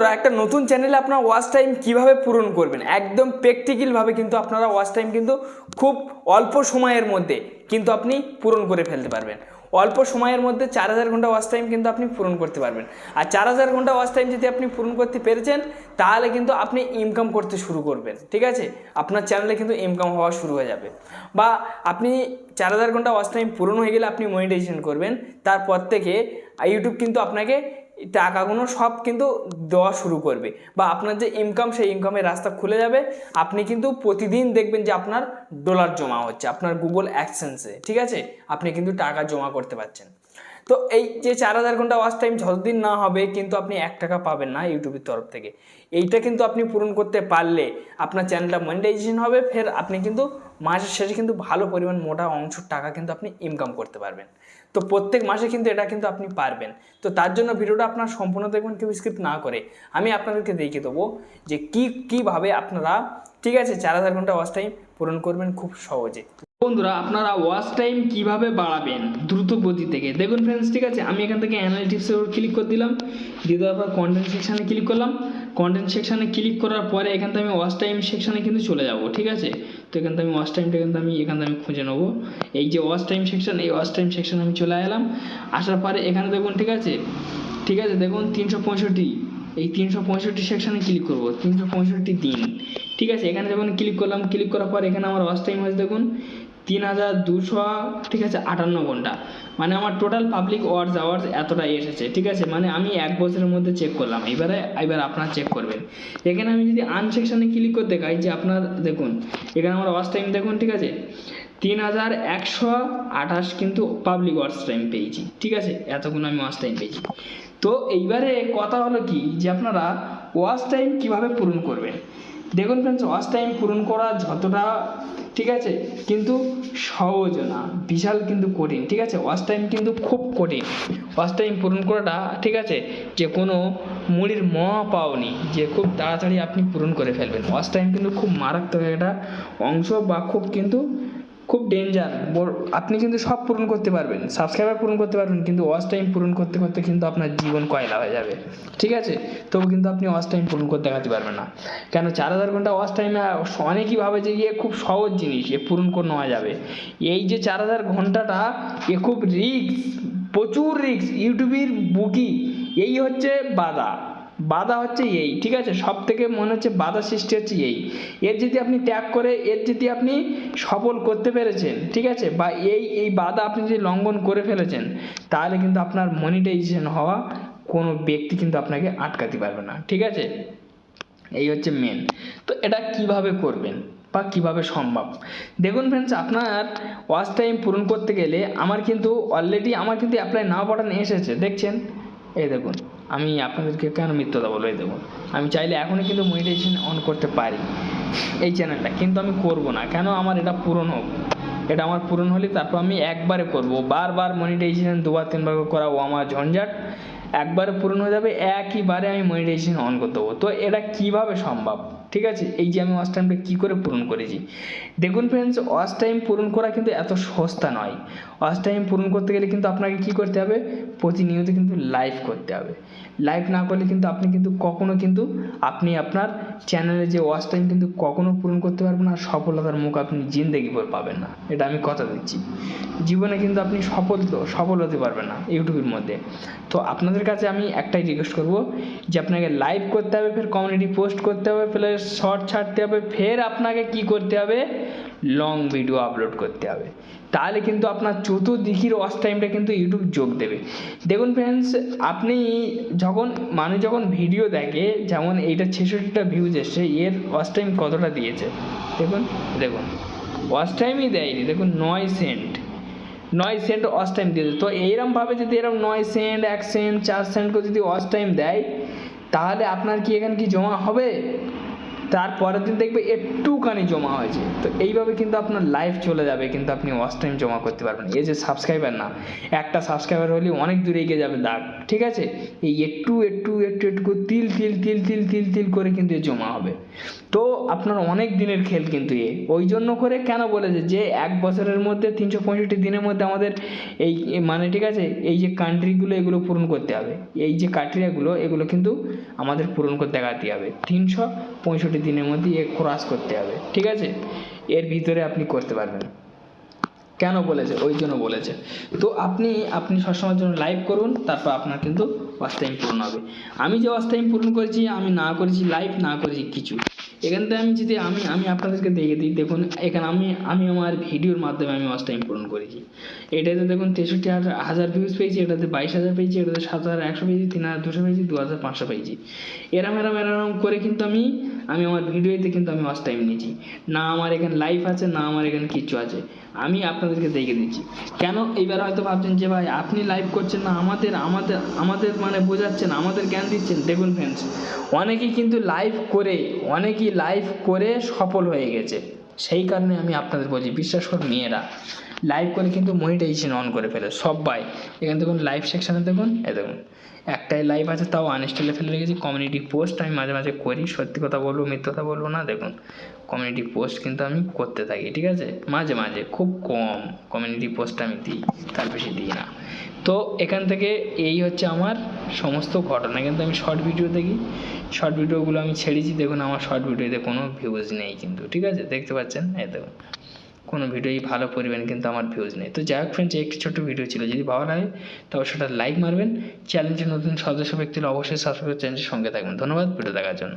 তো একটা নতুন চ্যানেলে আপনার ওয়াচ টাইম কিভাবে পূরণ করবেন একদম প্র্যাকটিক্যালভাবে কিন্তু আপনারা ওয়াচ টাইম কিন্তু খুব অল্প সময়ের মধ্যে কিন্তু আপনি পূরণ করে ফেলতে পারবেন। অল্প সময়ের মধ্যে 4000 ঘন্টা ওয়াচ টাইম কিন্তু আপনি পূরণ করতে পারবেন। আর 4000 ঘন্টা ওয়াচ টাইম যদি আপনি পূরণ করতে পেরেছেন তাহলে কিন্তু আপনি ইনকাম করতে শুরু করবেন, ঠিক আছে? আপনার চ্যানেলে কিন্তু ইনকাম হওয়া শুরু হয়ে যাবে। বা আপনি 4000 ঘন্টা ওয়াচ টাইম পূরণ হয়ে গেলে আপনি মনিটাইজেশন করবেন, তারপর থেকে ইউটিউব কিন্তু আপনাকে টাকাগুলো সব কিন্তু দেওয়া শুরু করবে বা আপনার যে ইনকাম সেই ইনকামের রাস্তা খুলে যাবে। আপনি কিন্তু প্রতিদিন দেখবেন যে আপনার ডলার জমা হচ্ছে আপনার গুগল অ্যাডসেন্সে, ঠিক আছে? আপনি কিন্তু টাকা জমা করতে পারছেন। তো এই যে 4000 ঘন্টা ওয়াচ টাইম যতদিন না হবে কিন্তু আপনি 1 টাকা পাবেন না ইউটিউবের তরফ থেকে। এইটা কিন্তু আপনি পূরণ করতে পারলে আপনার চ্যানেলটা মনিটাইজেশন হবে, ফের আপনি কিন্তু মাসের শেষে কিন্তু ভালো পরিমাণ মোটা অংশ টাকা কিন্তু আপনি ইনকাম করতে পারবেন। তো প্রত্যেক মাসে কিন্তু এটা কিন্তু আপনি পারবেন। তো তার জন্য ভিডিওটা আপনার সম্পূর্ণ দেখবেন, কেউ স্কিপ না করে। আমি আপনাদেরকে দেখিয়ে দেবো যে কীভাবে আপনারা, ঠিক আছে, 4000 ঘন্টা ওয়াচ টাইম পূরণ করবেন খুব সহজে। বন্ধুরা, আপনারা ওয়াচ টাইম কিভাবে বাড়াবেন দ্রুত গতি থেকে দেখুন ফ্রেন্ডস, ঠিক আছে? আমি এখান থেকে অ্যানালিটিক্সের উপর ক্লিক করে দিলাম, দিয়ে দেওয়ার পর কন্টেন্ট সেকশানে ক্লিক করলাম। কন্টেন্ট সেকশানে ক্লিক করার পরে এখান থেকে আমি ওয়াচ টাইম সেকশানে কিন্তু চলে যাব, ঠিক আছে? তো এখান থেকে আমি ওয়াচ টাইমটা এখান থেকে আমি খুঁজে নেবো। এই যে ওয়াচ টাইম সেকশন, এই ওয়াচ টাইম সেকশানে আমি চলে এলাম। আসার পরে এখানে দেখুন, ঠিক আছে, দেখুন 365, এই 365 সেকশানে ক্লিক করবো, 365 দিন, ঠিক আছে? এখানে যখন ক্লিক করলাম, ক্লিক করার পর এখানে আমার ওয়াচ টাইম হয়েছে দেখুন 3200, ঠিক আছে, 58 ঘন্টা। মানে আমার টোটাল পাবলিক ওয়াচ আওয়ার্স এতটাই এসেছে, ঠিক আছে? মানে আমি 1 বছরের মধ্যে চেক করলাম। এবার আপনারা চেক করবেন। এখানে আমি যদি আন সেকশানে ক্লিক করে দেখাই যে আপনার দেখুন এখানে আমার ওয়াচ টাইম দেখুন, ঠিক আছে, 3128 কিন্তু পাবলিক ওয়াচ টাইম পেয়েছি, ঠিক আছে? এতক্ষণ আমি ওয়াচ টাইম পেয়েছি। তো এইবারে কথা হলো কি যে আপনারা ওয়াচ টাইম কিভাবে পূরণ করবেন। দেখুন ফ্রেন্ডস, ওয়াচ টাইম পূরণ করা যতটা, ঠিক আছে, কিন্তু সহজ না, বিশাল কিন্তু কঠিন, ঠিক আছে? ওয়াচ টাইম কিন্তু খুব কঠিন। ওয়াচ টাইম পূরণ করাটা, ঠিক আছে, যে কোনো মুড়ির পাওনি যে খুব তাড়াতাড়ি আপনি পূরণ করে ফেলবেন। ওয়াচ টাইম কিন্তু খুব মারাত্মক একটা অংশ বা খুব ডেঞ্জার। আপনি কিন্তু সব পূরণ করতে পারবেন, সাবস্ক্রাইবার পূরণ করতে পারবেন, কিন্তু ওয়াচ টাইম পূরণ করতে করতে কিন্তু আপনার জীবন কয়লা হয়ে যাবে, ঠিক আছে? তবু কিন্তু আপনি ওয়াচ টাইম পূরণ করতে দেখাতে পারবেন না। কেন? 4000 ঘন্টা ওয়াচ টাইমে অনেকেই ভাবে যে খুব সহজ জিনিস, পূরণ করে নেওয়া যাবে। এই যে 4000 ঘন্টাটা খুব রিস্ক, প্রচুর রিস্ক। ইউটিউবের বুকি এই হচ্ছে বাধা হচ্ছে এই, ঠিক আছে? সব থেকে মনে হচ্ছে বাধা সৃষ্টি হচ্ছে এর যদি আপনি ত্যাগ করে এর যদি আপনি সফল করতে পেরেছেন, ঠিক আছে, বা এই বাধা আপনি যদি লঙ্ঘন করে ফেলেছেন তাহলে কিন্তু আপনার মনিটাইজেশন হওয়া কোনো ব্যক্তি কিন্তু আপনাকে আটকাতে পারবে না, ঠিক আছে? এই হচ্ছে মেন। তো এটা কিভাবে করবেন বা কিভাবে সম্ভব দেখুন ফ্রেন্ডস, আপনার ওয়াচ টাইম পূরণ করতে গেলে আমার কিন্তু অ্যাপ্লাই নাও বাটন এসেছে, দেখছেন? এই দেখুন, আমি আপনাদেরকে কেন মিথ্যা বলবো, এই দেখুন আমি চাইলে এখনই কিন্তু মনিটাইজেশন অন করতে পারি এই চ্যানেলটা, কিন্তু আমি করব না। কেন? আমার এটা পূরণ হোক। এটা আমার পূরণ হলে তারপর আমি একবারে করব। বারবার মনিটাইজেশন 2বার 3বার করাবো আমার ঝঞ্ঝাট। একবারে পূরণ হয়ে যাবে, একইবারে আমি মনিটাইজেশন অন করে দেবো। তো এটা কিভাবে সম্ভব, ঠিক আছে? এই যে আমি ওয়াচ টাইমটা কী করে পূরণ করেছি দেখুন ফ্রেন্ডস, ওয়াচ টাইম পূরণ করা কিন্তু এত সস্তা নয়। ওয়াচ টাইম পূরণ করতে গেলে কিন্তু আপনাকে কী করতে হবে? প্রতিনিয়ত কিন্তু লাইভ করতে হবে। লাইভ না করলে কিন্তু আপনি কিন্তু কখনো কিন্তু আপনি আপনার চ্যানেলে যে ওয়াচ টাইম কিন্তু কখনো পূরণ করতে পারবেন না, আর সফলতার মুখ আপনি জিন্দেগি ভর পাবেন না। এটা আমি কথা দিচ্ছি। জীবনে কিন্তু আপনি সফল হতে পারবেন না ইউটিউবের মধ্যে। তো আপনাদের কাছে আমি একটাই রিকোয়েস্ট করব যে আপনাকে লাইভ করতে হবে, ফের কমিউনিটি পোস্ট করতে হবে, ফের শর্ট ছাড়তে হবে, ফের আপনাকে কি করতে হবে? লং ভিডিও আপলোড করতে হবে। তাহলে কিন্তু আপনার চতুর্দিকের ওয়াচ টাইমটা কিন্তু ইউটিউব যোগ দেবে। দেখুন ফ্রেন্ডস, আপনি মানুষ যখন ভিডিও দেখে, যেমন এইটা 66টা ভিউজ এসছে, এর ওয়াচ টাইম কতটা দিয়েছে দেখুন ওয়াচ টাইমই দেয়নি, দেখুন 9 সেন্ট ওয়াচ টাইম দিয়েছে। তো এইরকমভাবে যদি 9 সেন্ট, 1 সেন্ট, 4 সেন্ট করে যদি ওয়াচ টাইম দেয় তাহলে আপনার কি এখানে কি জমা হবে? তারপরের দিন দেখবে একটুখানি জমা হয়েছে। তো এইভাবে কিন্তু আপনার লাইফ চলে যাবে, কিন্তু আপনি ওয়াচ টাইম জমা করতে পারবেন। এই যে সাবস্ক্রাইবার না, একটা সাবস্ক্রাইবার হলে অনেক দূরে এগিয়ে যাবে দাগ, ঠিক আছে? এই একটু একটু একটু একটু তিল তিল তিল তিল তিল তিল করে কিন্তু এ জমা হবে। তো আপনার অনেক দিনের খেল কিন্তু ওই জন্য করে কেন বলেছে যে 1 বছরের মধ্যে 365 দিনের মধ্যে আমাদের এই মানে ঠিক আছে, এই যে কান্ট্রিগুলো এগুলো পূরণ করতে হবে, এই যে ক্রাইটেরিয়াগুলো এগুলো কিন্তু আমাদের পূরণ করতে দেখাতে হবে। 365 দিনের মধ্যে ক্রস করতে হবে, ঠিক আছে? এর ভিতরে আপনি করতে পারবেন। কেন বলেছে? ওই জন্য বলেছে। তো আপনি সবসময়ের জন্য লাইভ করুন, তারপর আপনার কিন্তু ওয়াচ টাইম পূরণ হবে। আমি যে ওয়াচ টাইম পূরণ করেছি, আমি না করেছি লাইভ, না করেছি কিছু। এখান থেকে আমি যদি আমি আপনাদেরকে দেখে দিই, দেখুন এখানে আমি আমার ভিডিওর মাধ্যমে আমি ওয়াচ টাইম পূরণ করেছি। এটাতে দেখুন 63,000 ভিউজ পেয়েছি, এটাতে 22,000 পেয়েছি, এটাতে 7,100 পেয়েছি, 3,200 পেয়েছি, 2,500 পেয়েছি। এরম করে কিন্তু আমি আমার ভিডিওতে কিন্তু আমি ওয়াচ টাইম নিয়েছি। না আমার এখানে লাইভ আছে, না আমার এখানে কিচ্ছু আছে, আমি আপনাদেরকে দেখে দিচ্ছি। কেন এইবার হয়তো ভাবছেন যে ভাই আপনি লাইভ করছেন না, আমাদের মানে বোঝাচ্ছেন, আমাদের জ্ঞান দিচ্ছেন। দেখুন ফ্রেন্ডস, অনেকেই কিন্তু লাইভ করে সফল হয়ে গেছে। সেই কারণে আমি আপনাদের বলছি, বিশ্বাস করুন মেয়েরা লাইভ করে কিন্তু মনিটাইজেশন অন করে ফেলে সবাই। এখানে দেখুন লাইভ সেকশানে দেখুন, দেখুন একটাই লাইভ আছে, তাও আনইনস্টলে ফেলে রেখেছি। কমিউনিটি পোস্ট আমি মাঝে মাঝে করি, সত্যি কথা বলবো মিথ্যা কথা বলবো না। দেখুন কমিউনিটি পোস্ট কিন্তু আমি করতে থাকি, ঠিক আছে? মাঝে মাঝে খুব কম কমিউনিটি পোস্ট আমি দিই, তার বেশি দিই না। তো এখান থেকে এই হচ্ছে আমার সমস্ত ঘটনা। কিন্তু আমি শর্ট ভিডিও দেখি, শর্ট ভিডিওগুলো আমি ছেড়েছি। দেখুন আমার শর্ট ভিডিওতে কোনো ভিউজ নেই কিন্তু, ঠিক আছে? দেখতে পাচ্ছেন, দেখুন কোনো ভিডিওই ভালো পরিমাণ কিন্তু আমার ভিউজ নেই। তো যাই হোক ফ্রেন্ডস, একটি ছোট্ট ভিডিও ছিল, যদি ভালো লাগে তবে সেটা লাইক মারবেন। চ্যানেলটি নতুন সদস্য ব্যক্তি হলে অবশ্যই সাবস্ক্রাইব করে চ্যানেলটির সঙ্গে থাকবেন। ধন্যবাদ ভিডিও দেখার জন্য।